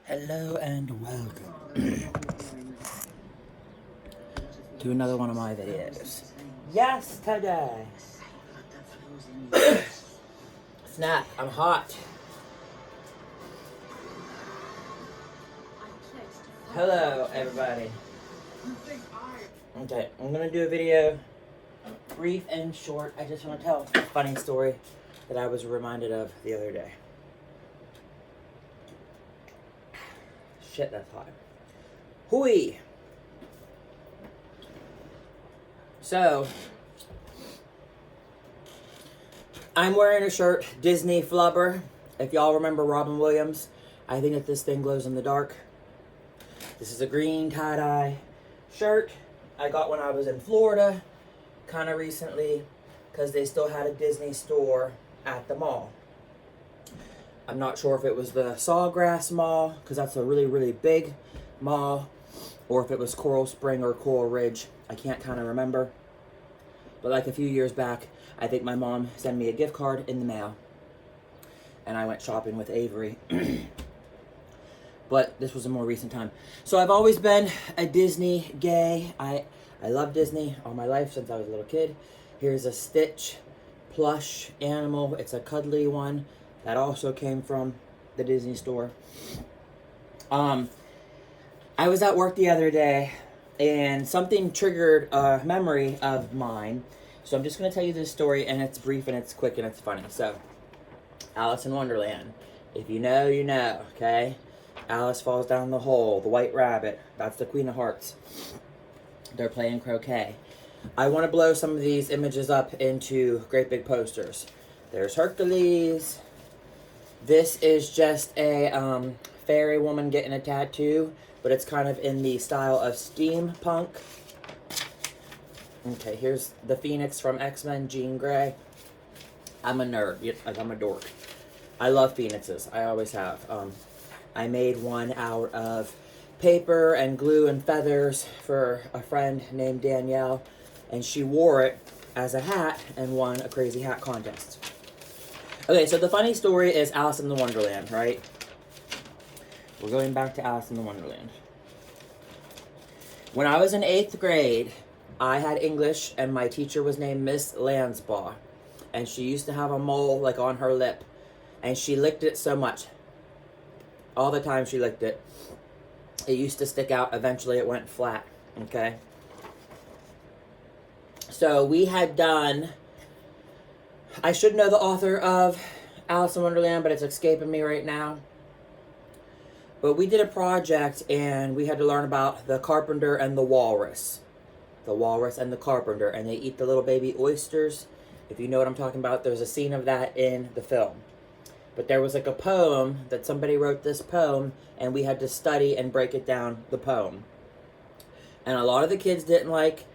Hello and welcome to another one of my videos. Yes, today. Snap, I'm hot. Hello, everybody. Okay, I'm gonna do a video, brief and short. I just want to tell a funny story that I was reminded of the other day. Shit, that's hot. Hooey! So, I'm wearing a shirt, Disney Flubber. If y'all remember Robin Williams, I think that this thing glows in the dark. This is a green tie-dye shirt I got when I was in Florida, kind of recently, because they still had a Disney store at the mall. I'm not sure if it was the Sawgrass Mall, because that's a really, really big mall, or if it was Coral Spring or Coral Ridge. I can't kind of remember. But like a few years back, I think my mom sent me a gift card in the mail, and I went shopping with Avery. But this was a more recent time. So I've always been a Disney gay. I love Disney all my life since I was a little kid. Here's a Stitch plush animal. It's a cuddly one. That also came from the Disney store. I was at work the other day, and something triggered a memory of mine. So I'm just going to tell you this story, and it's brief, and it's quick, and it's funny. So, Alice in Wonderland. If you know, you know, okay? Alice falls down the hole, the white rabbit. That's the Queen of Hearts. They're playing croquet. I want to blow some of these images up into great big posters. There's Hercules. This is just a fairy woman getting a tattoo, but it's kind of in the style of steampunk. Okay, here's the Phoenix from X-Men, Jean Grey. I'm a nerd. I'm a dork. I love Phoenixes. I always have. I made one out of paper and glue and feathers for a friend named Danielle, and she wore it as a hat and won a crazy hat contest. Okay, so the funny story is Alice in the Wonderland, right? We're going back to Alice in the Wonderland. When I was in 8th grade, I had English, and my teacher was named Miss Lansbaugh. And she used to have a mole, like, on her lip. And she licked it so much. All the time she licked it. It used to stick out. Eventually it went flat, okay? So we had done... I should know the author of Alice in Wonderland, but it's escaping me right now. But we did a project, and we had to learn about the carpenter and the walrus. The walrus and the carpenter, and they eat the little baby oysters. If you know what I'm talking about, there's a scene of that in the film. But there was like a poem that somebody wrote this poem, and we had to study and break it down, the poem. And a lot of the kids didn't like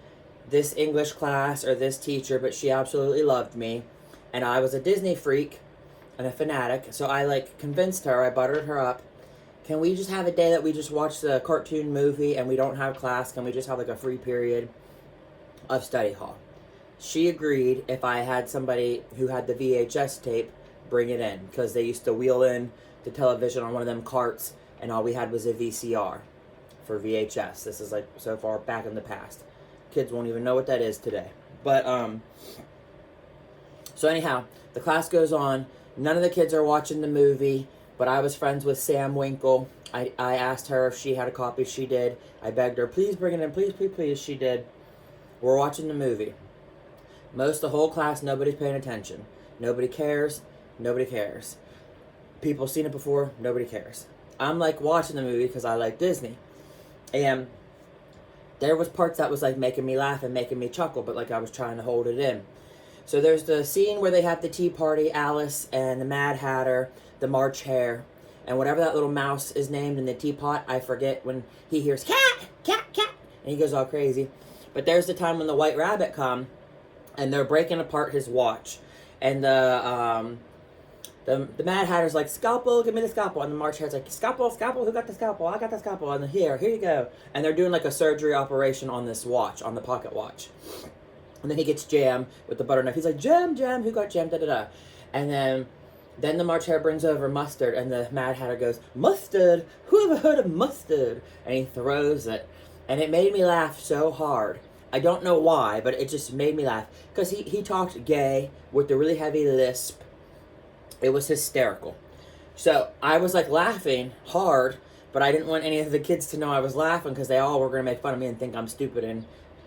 this English class or this teacher, but she absolutely loved me. And I was a Disney freak and a fanatic, so I like convinced her, I buttered her up. Can we just have a day that we just watch the cartoon movie and we don't have class? Can we just have like a free period of study hall? She agreed if I had somebody who had the VHS tape bring it in, because they used to wheel in the television on one of them carts, and all we had was a VCR for VHS. This is like so far back in the past. Kids won't even know what that is today. But so anyhow, the class goes on. None of the kids are watching the movie, but I was friends with Sam Winkle. I asked her if she had a copy. She did. I begged her, please bring it in. Please, please, please. She did. We're watching the movie. Most of the whole class, nobody's paying attention. Nobody cares. Nobody cares. People seen it before. Nobody cares. I'm like watching the movie because I like Disney. And there was parts that was like making me laugh and making me chuckle, but like I was trying to hold it in. So there's the scene where they have the tea party, Alice and the Mad Hatter, the March Hare, and whatever that little mouse is named in the teapot, I forget, when he hears cat, cat, cat, and he goes all crazy. But there's the time when the White Rabbit come, and they're breaking apart his watch, and the Mad Hatter's like, scalpel, give me the scalpel, and the March Hare's like, scalpel, scalpel, who got the scalpel? I got the scalpel, and here you go. And they're doing like a surgery operation on this watch, on the pocket watch. And then he gets Jam with the butter knife. He's like, Jam, Jam, who got Jam, da-da-da. And then Then the March Hare brings over mustard, and the Mad Hatter goes, "Mustard? Who ever heard of mustard?" And he throws it. And it made me laugh so hard. I don't know why, but it just made me laugh. Because he talked gay with a really heavy lisp. It was hysterical. So I was like laughing hard, but I didn't want any of the kids to know I was laughing because they all were going to make fun of me and think I'm stupid and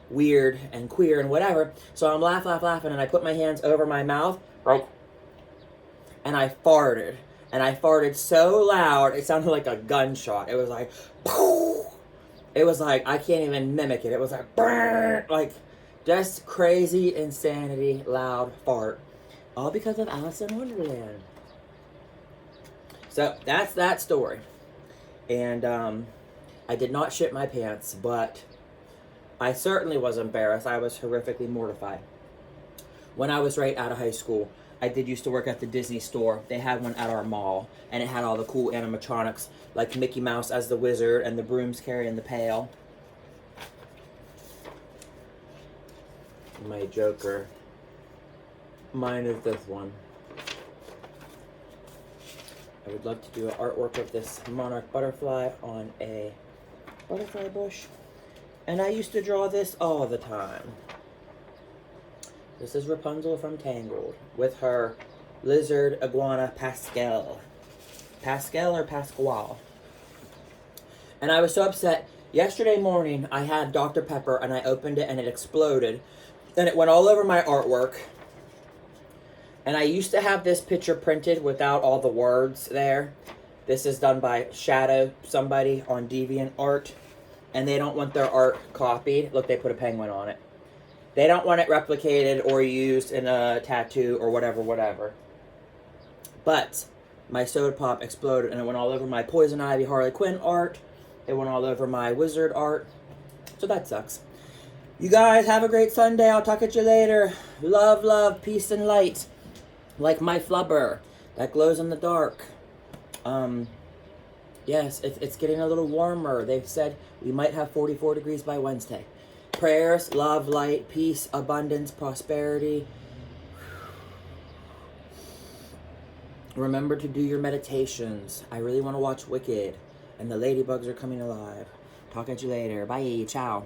weird and queer and whatever. So I'm laughing, and I put my hands over my mouth, right? And I farted. And I farted so loud, it sounded like a gunshot. It was like, poof. It was like, I can't even mimic it. It was like, brrr, like, just crazy, insanity, loud fart. All because of Alice in Wonderland. So, that's that story. And, I did not shit my pants, but I certainly was embarrassed. I was horrifically mortified. When I was right out of high school, I did used to work at the Disney store. They had one at our mall, and it had all the cool animatronics, like Mickey Mouse as the wizard and the brooms carrying the pail. My Joker. Mine is this one. I would love to do an artwork of this monarch butterfly on a butterfly bush. And I used to draw this all the time. This is Rapunzel from Tangled with her lizard iguana Pascal. Pascal or Pasquale. And I was so upset. Yesterday morning, I had Dr. Pepper and I opened it and it exploded. And it went all over my artwork. And I used to have this picture printed without all the words there. This is done by Shadow somebody on DeviantArt. And they don't want their art copied. Look, they put a penguin on it. They don't want it replicated or used in a tattoo or whatever. But my Soda Pop exploded and it went all over my Poison Ivy Harley Quinn art. It went all over my Wizard art. So that sucks. You guys have a great Sunday. I'll talk at you later. Love, love, peace, and light. Like my flubber that glows in the dark. Yes, it's getting a little warmer. They've said we might have 44 degrees by Wednesday. Prayers, love, light, peace, abundance, prosperity. Remember to do your meditations. I really want to watch Wicked. And the ladybugs are coming alive. Talk at you later. Bye. Ciao.